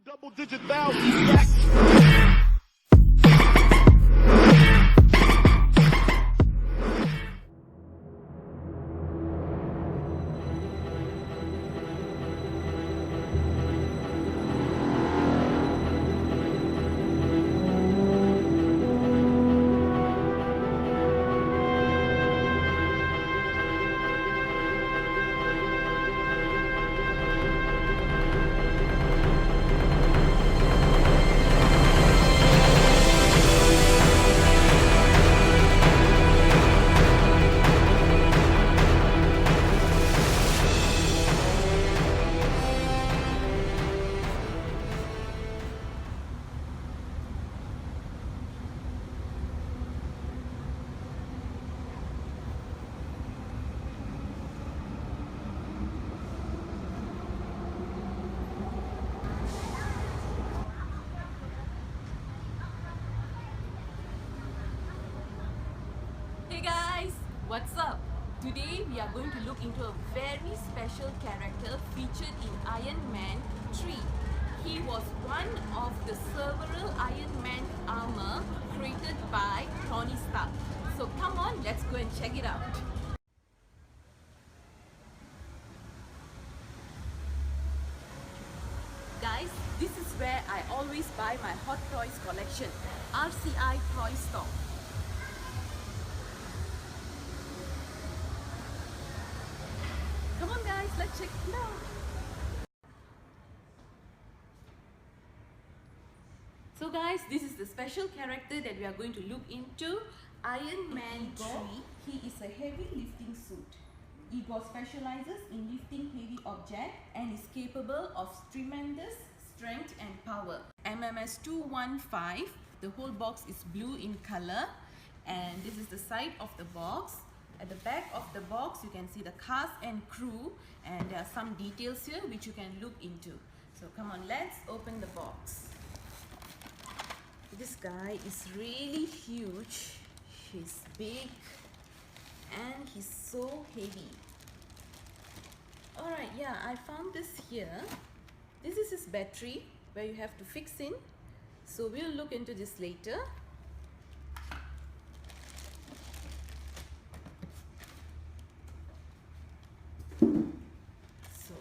Double-digit thousands. Hey guys, what's up? Today we are going to look into a very special character featured in Iron Man 3. He was one of the several Iron Man armor created by Tony Stark. So come on, let's go and check it out. Guys, this is where I always buy my Hot Toys collection, RCI Toy Store. Come on guys, let's check it out. So guys, this is the special character that we are going to look into. Iron Man 3. He is a heavy lifting suit. Igor specializes in lifting heavy objects and is capable of tremendous strength and power. MMS215. The whole box is blue in color, and this is the side of the box. At the back of the box you can see the cast and crew, and there are some details here which you can look into. So come on, let's open the box. This guy is really huge. He's big and he's so heavy. Alright, yeah, I found this here. This is his battery where you have to fix in. So we'll look into this later. So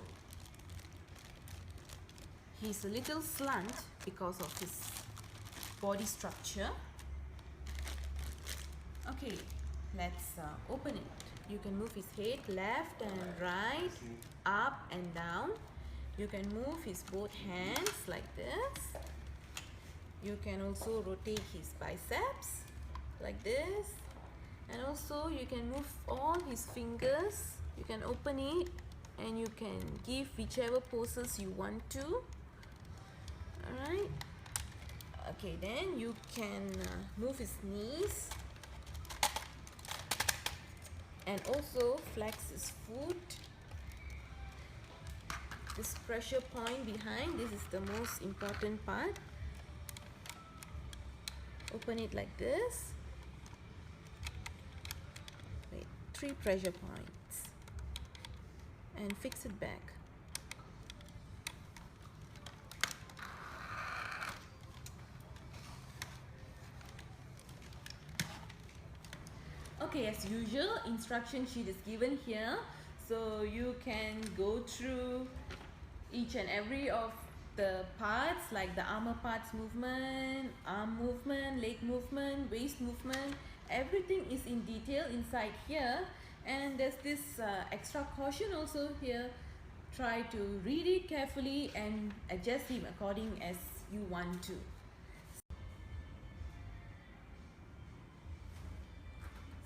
he's a little slant because of his body structure. Okay, let's open it. You can move his head left and right, up and down. You can move his both hands like this. You can also rotate his biceps like this, and also you can move all his fingers. You can open it and you can give whichever poses you want to. Alright. Okay, then you can move his knees and also flex his foot. This pressure point behind, this is the most important part. Open it like this. Wait, 3 pressure points and fix it back. Okay, as usual, instruction sheet is given here, so you can go through each and every of the parts, like the armor parts movement, arm movement, leg movement, waist movement. Everything is in detail inside here, and there's this extra caution also here. Try to read it carefully and adjust him according as you want to.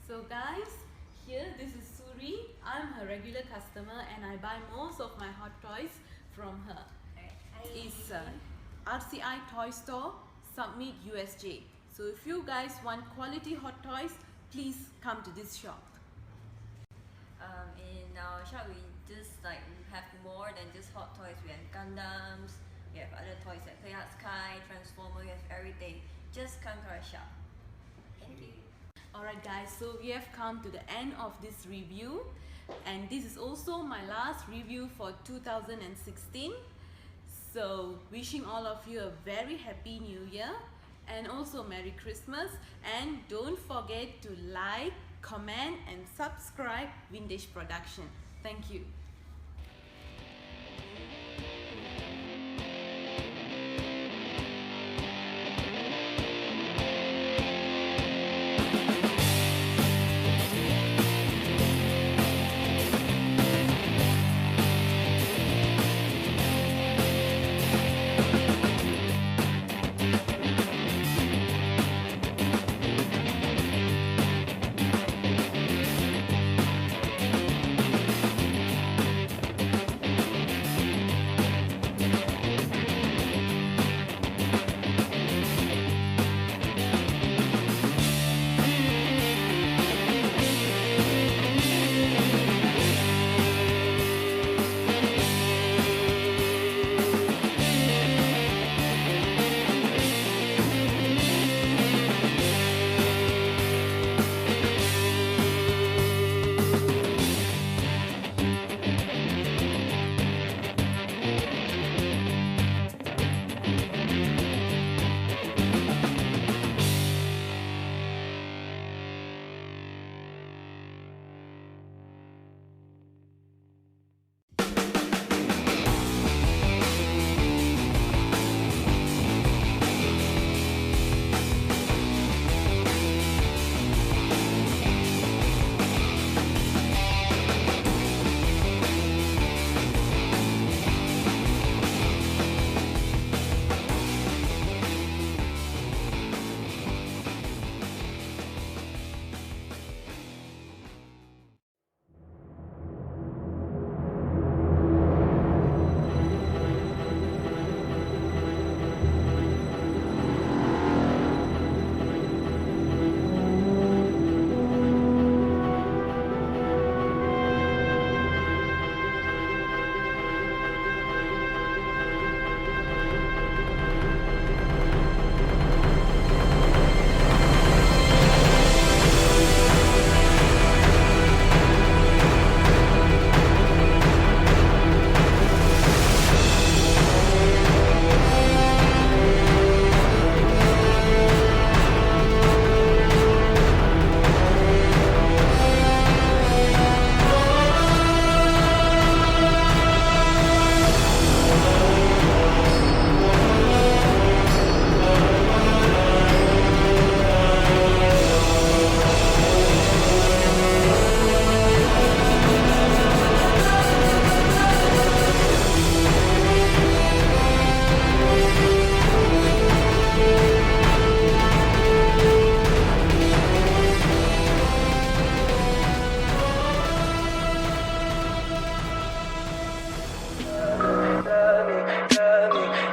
So guys, here this is Suri. I'm her regular customer and I buy most of my Hot Toys from her. It's RCI Toy Store, Submit USJ. So if you guys want quality Hot Toys, please come to this shop. In our shop, we just have more than just Hot Toys. We have Gundams, we have other toys like Play Sky, Transformer, we have everything. Just come to our shop. Thank you. Alright guys, so we have come to the end of this review, and this is also my last review for 2016. So wishing all of you a very happy new year and also Merry Christmas, and don't forget to like, comment and subscribe Vindeesh Production. Thank you.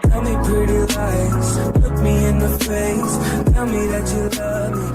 Tell me pretty lies, look me in the face. Tell me that you love me,